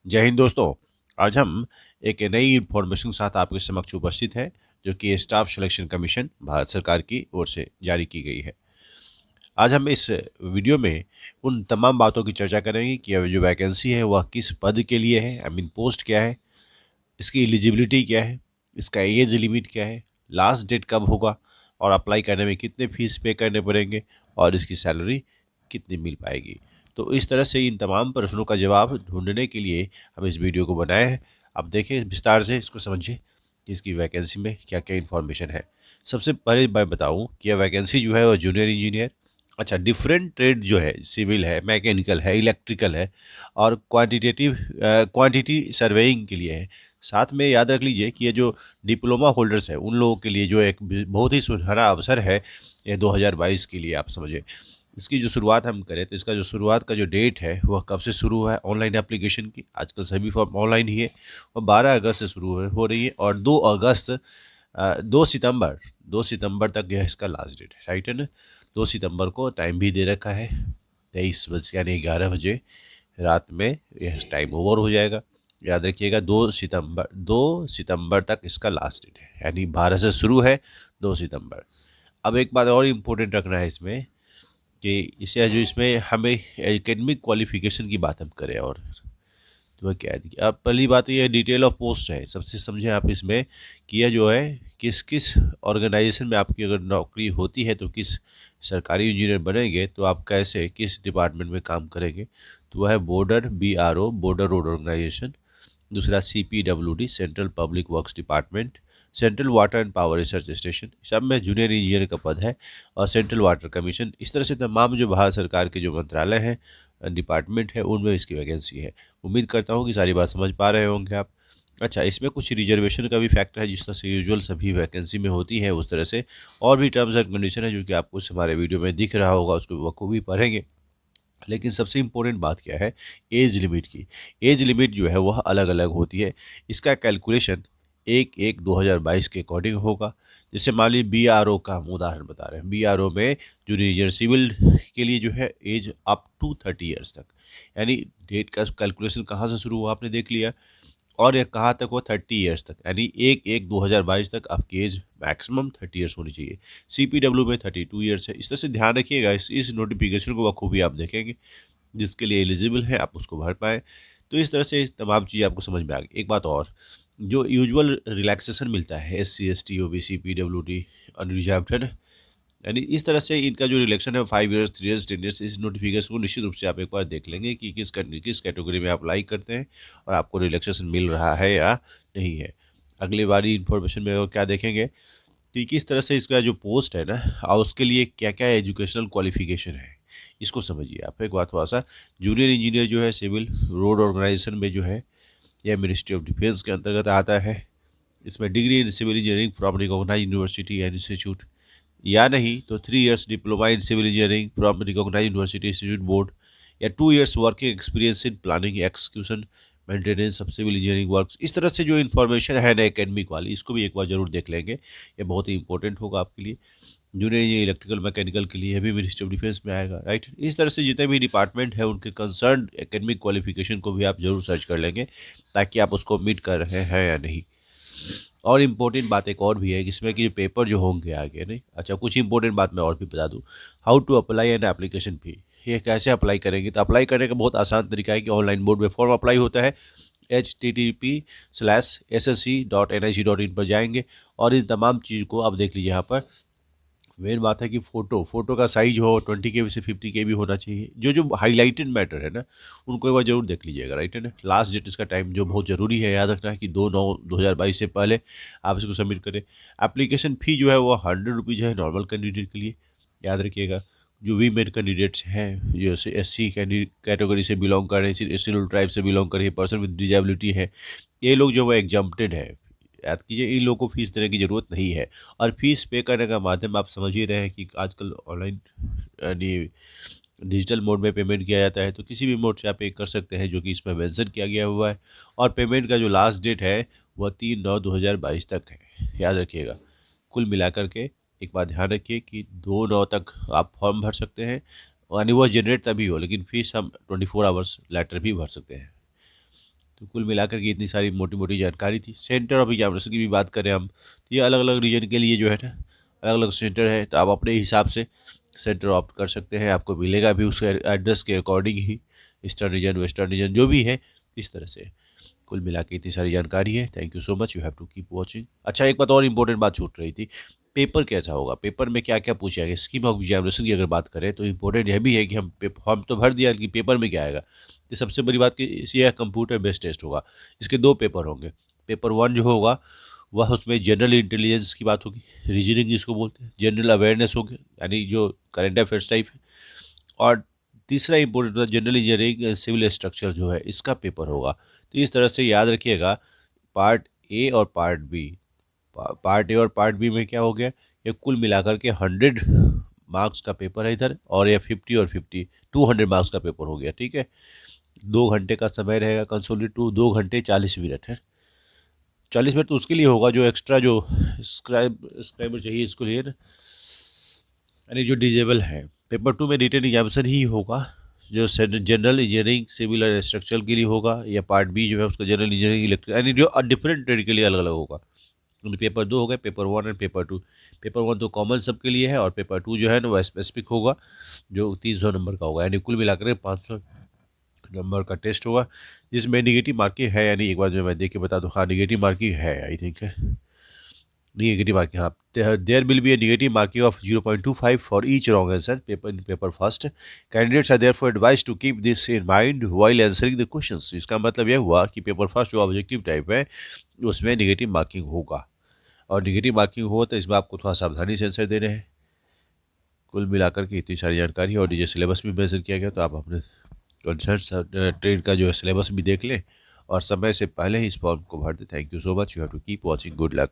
जय हिंद दोस्तों। आज हम एक नई इन्फॉर्मेशन के साथ आपके समक्ष उपस्थित है, जो कि स्टाफ सिलेक्शन कमीशन भारत सरकार की ओर से जारी की गई है। आज हम इस वीडियो में उन तमाम बातों की चर्चा करेंगे कि यह जो वैकेंसी है वह किस पद के लिए है, आई मीन पोस्ट क्या है, इसकी एलिजिबिलिटी क्या है, इसका एज लिमिट क्या है, लास्ट डेट कब होगा और अप्लाई करने में कितने फीस पे करने पड़ेंगे और इसकी सैलरी कितनी मिल पाएगी। तो इस तरह से इन तमाम प्रश्नों का जवाब ढूंढने के लिए हम इस वीडियो को बनाए हैं। आप देखें विस्तार से, इसको समझिए कि इसकी वैकेंसी में क्या क्या इन्फॉर्मेशन है। सबसे पहले मैं बताऊं कि यह वैकेंसी जो है वह जूनियर इंजीनियर, अच्छा, डिफरेंट ट्रेड जो है, सिविल है, मैकेनिकल है, इलेक्ट्रिकल है और क्वांटिटी सर्वेइंग के लिए है। साथ में याद रख लीजिए कि ये जो डिप्लोमा होल्डर्स है उन लोगों के लिए जो एक बहुत ही सुनहरा अवसर है, ये 2022 के लिए आप समझे। इसकी जो शुरुआत हम करें तो इसका जो शुरुआत का जो डेट है वह कब से शुरू हुआ है ऑनलाइन एप्लीकेशन की, आजकल सभी फॉर्म ऑनलाइन ही है, और 12 अगस्त से शुरू हो रही है और 2 सितंबर तक यह इसका लास्ट डेट है, राइट है ना। 2 सितंबर को टाइम भी दे रखा है, 23 बजे यानी 11 बजे रात में यह टाइम ओवर हो जाएगा। याद रखिएगा 2 सितंबर तक इसका लास्ट डेट है, यानी 12 से शुरू है, 2 सितंबर। अब एक बात और इम्पोर्टेंट रखना है इसमें कि इसे जो इसमें हमें एकेडमिक क्वालिफिकेशन की बात हम करें, और तो वह क्या है कि अब पहली बात ये डिटेल ऑफ पोस्ट है, सबसे समझें आप इसमें कि यह जो है किस किस ऑर्गेनाइजेशन में आपकी अगर नौकरी होती है तो किस सरकारी इंजीनियर बनेंगे तो आप कैसे किस डिपार्टमेंट में काम करेंगे। तो वह है border BRO, border road organisation. दूसरा CPWD, central public works department. Central water and power research station, सब में जूनियर इंजीनियर का पद है। और सेंट्रल वाटर कमीशन, इस तरह से तमाम जो भारत सरकार के जो मंत्रालय हैं, डिपार्टमेंट है, उनमें इसकी वैकेंसी है। उम्मीद करता हूँ कि सारी बात समझ पा रहे होंगे आप। अच्छा, इसमें कुछ रिजर्वेशन का भी फैक्टर है, जिस तरह से यूजुअल सभी वैकेंसी में होती है उस तरह से और भी टर्म्स एंड कंडीशन है, जो कि आपको हमारे वीडियो में दिख रहा होगा, उसको बखूबी पढ़ेंगे। लेकिन सबसे इम्पोर्टेंट बात क्या है, एज लिमिट की। एज लिमिट जो है वह अलग अलग होती है। इसका कैलकुलेशन 1/1/2022 के अकॉर्डिंग होगा। जैसे मान लीजिए BRO का हम उदाहरण बता रहे हैं, BRO में जूनियर सिविल के लिए जो है एज अप टू 30 ईयर्स तक, यानी डेट का कैलकुलेशन कहाँ से शुरू हुआ आपने देख लिया, और ये कहाँ तक हो, 30 ईयर्स तक, यानी 1/1/2022 तक आपकी एज मैक्सिमम 30 ईयर्स होनी चाहिए। CPW में 32 ईयर्स है। इस तरह से ध्यान रखिएगा, इस नोटिफिकेशन को बखूबी आप देखेंगे, जिसके लिए एलिजिबल है आप उसको भर पाएँ। तो इस तरह से इस तमाम चीज़ें आपको समझ में आ गई। एक बात और, जो यूजुअल रिलैक्सेशन मिलता है SC ST OBC PWD unreserved है ना, यानी इस तरह से इनका जो रिलेक्शन है 5 ईयर्स, 3 ईयर्स, 10 ईयर्स, इस नोटिफिकेशन को निश्चित रूप से आप एक बार देख लेंगे कि किस कैटेगरी में आप अप्लाई करते हैं और आपको रिलैक्सेशन मिल रहा है या नहीं है। अगली बारी इन्फॉर्मेशन में वो क्या देखेंगे कि किस तरह से इसका जो पोस्ट है ना, और उसके लिए क्या क्या एजुकेशनल क्वालिफिकेशन है, इसको समझिए आप एक बार थोड़ा सा। जूनियर इंजीनियर जो है सिविल रोड ऑर्गेनाइजेशन में जो है, यह मिनिस्ट्री ऑफ डिफेंस के अंतर्गत आता है। इसमें degree in civil engineering from recognise university and institute, या नहीं तो 3 years diploma in civil engineering from recognise university institute board, या 2 years working experience in planning execution maintenance of civil engineering works. इस तरह से जो इन्फॉर्मेशन है ना एकेडमिक वाली, इसको भी एक बार जरूर देख लेंगे, ये बहुत ही इंपॉर्टेंट होगा आपके लिए। जूनियर इंजीनियर इलेक्ट्रिकल मैकेनिकल के लिए भी मिनिस्ट्री ऑफ डिफेंस में आएगा, राइट। इस तरह से जितने भी डिपार्टमेंट है उनके कंसर्न एकेडमिक क्वालिफिकेशन को भी आप जरूर सर्च कर लेंगे, ताकि आप उसको मीट कर रहे हैं या नहीं। और इम्पोर्टेंट बात एक और भी है, इसमें कि पेपर जो होंगे आगे, नहीं, अच्छा, कुछ इंपॉर्टेंट बात मैं और भी बता दूं। How to apply an application fee, ये कैसे अप्लाई करेंगे। तो अप्लाई करने का बहुत आसान तरीका है कि ऑनलाइन बोर्ड में फॉर्म अप्लाई होता है, http://ssc.nic.in पर जाएंगे और इन तमाम चीज़ को आप देख लीजिए। यहाँ पर मेन बात है कि फ़ोटो का साइज हो 20 KB से 50 KB होना चाहिए। जो हाईलाइटेड मैटर है ना, उनको एक बार जरूर देख लीजिएगा, राइट है ना। लास्ट डेट इसका टाइम जो बहुत ज़रूरी है, याद रखना है कि 2/9/2022 से पहले आप इसको सबमिट करें। एप्लीकेशन फ़ी जो है वो 100 रुपीज़ है नॉर्मल कैंडिडेट के लिए, याद रखिएगा। जो वीमेन कैंडिडेट्स हैं, जो SC कैटेगरी से बिलोंग कर रहे हैं, शेड्यूल ट्राइब से बिलोंग कर रही है, पर्सन विद डिजेबिलिटी है, ये लोग जो वो एग्जम्प्टेड है, याद कीजिए, इन लोगों को फीस देने की ज़रूरत नहीं है। और फीस पे करने का माध्यम आप समझ ही रहे हैं कि आजकल ऑनलाइन यानी डिजिटल मोड में पेमेंट किया जाता है, तो किसी भी मोड से आप पे कर सकते हैं, जो कि इसमें मेंशन किया गया हुआ है। और पेमेंट का जो लास्ट डेट है वह 3/9/2022 तक है, याद रखिएगा। कुल मिलाकर के एक बात ध्यान रखिए कि 2/9 तक आप फॉर्म भर सकते हैं, यानी वह जनरेट तभी हो, लेकिन फीस हम 24 आवर्स लेटर भी भर सकते हैं। तो कुल मिलाकर के इतनी सारी मोटी मोटी जानकारी थी। सेंटर ऑफ एग्जामिनेशन की भी बात करें हम, तो ये अलग अलग रीजन के लिए जो है ना अलग अलग सेंटर है, तो आप अपने हिसाब से सेंटर ऑप्ट कर सकते हैं, आपको मिलेगा भी उसके एड्रेस के अकॉर्डिंग ही, ईस्टर्न रीजन वेस्टर्न रीजन जो भी है इस तरह से। कुल मिला के इतनी सारी जानकारी है। Thank you so much, you have to keep watching. अच्छा, एक बात और इंपॉर्टेंट बात छूट रही थी, पेपर कैसा होगा, पेपर में क्या क्या पूछा गया, स्कीम ऑफ एग्जामिनेशन की अगर बात करें तो इंपॉर्टेंट यह भी है कि हम तो भर दिया कि पेपर में क्या आएगा। तो सबसे बड़ी बात कि यह कंप्यूटर बेस्ड टेस्ट होगा। इसके दो पेपर होंगे। पेपर वन जो होगा वह उसमें जनरल इंटेलिजेंस की बात होगी, रीजनिंग जिसको बोलते हैं, जनरल अवेयरनेस होगी यानी जो करंट अफेयर्स टाइप है। और तीसरा इंपॉर्टेंट होता है जनरल इंजीनियरिंग सिविल स्ट्रक्चर जो है इसका पेपर होगा। तो इस तरह से याद रखिएगा, पार्ट ए और पार्ट बी, पार्ट ए और पार्ट बी में क्या हो गया, ये कुल मिलाकर के 100 मार्क्स का पेपर है इधर, और ये 50 और 50 200 मार्क्स का पेपर हो गया। ठीक है, 2 घंटे का समय रहेगा कंसोलिडेट टू, 2 घंटे 40 मिनट है। 40 मिनट तो उसके लिए होगा जो एक्स्ट्रा जो स्क्राइबर चाहिए इसको लिए ना, यानी जो डिजेबल है। पेपर टू में रिटन एग्जामिनेशन ही होगा जो जनरल इंजीनियरिंग सिविल और स्ट्रक्चरल के लिए होगा, या पार्ट बी जो है उसका जनरल इंजीनियरिंग इलेक्ट्रिक, यानी जो डिफरेंट ट्रेड के लिए अलग अलग होगा। तो पेपर दो हो गए, paper one and paper two. Paper one तो कॉमन सबके लिए है, और पेपर टू जो है ना वह स्पेसिफिक होगा जो 300 नंबर का होगा, यानी कुल मिलाकर 500 नंबर का टेस्ट होगा, जिसमें निगेटिव मार्किंग है। यानी एक बार जो मैं देख के बता दूँ, हाँ निगेटिव मार्किंग है, आई थिंक है नेगेटिव मार्किंग, हाँ there will be a negative marking of 0.25 for each wrong answer paper in paper first. Candidates are therefore advise to keep this in mind while answering the questions. इसका मतलब यह हुआ कि paper first जो objective type है उसमें negative marking होगा, और नेगेटिव मार्किंग हो तो इसमें आपको थोड़ा सावधानी से आंसर देने हैं। कुल मिलाकर के इतनी सारी जानकारी, और ये सिलेबस भी मेंशन किया गया, तो आप अपने कंसर्न ट्रेड का जो है सिलेबस भी देख लें और समय से पहले ही इस फॉर्म को भर दें। Thank you so much, you have to keep watching, good luck.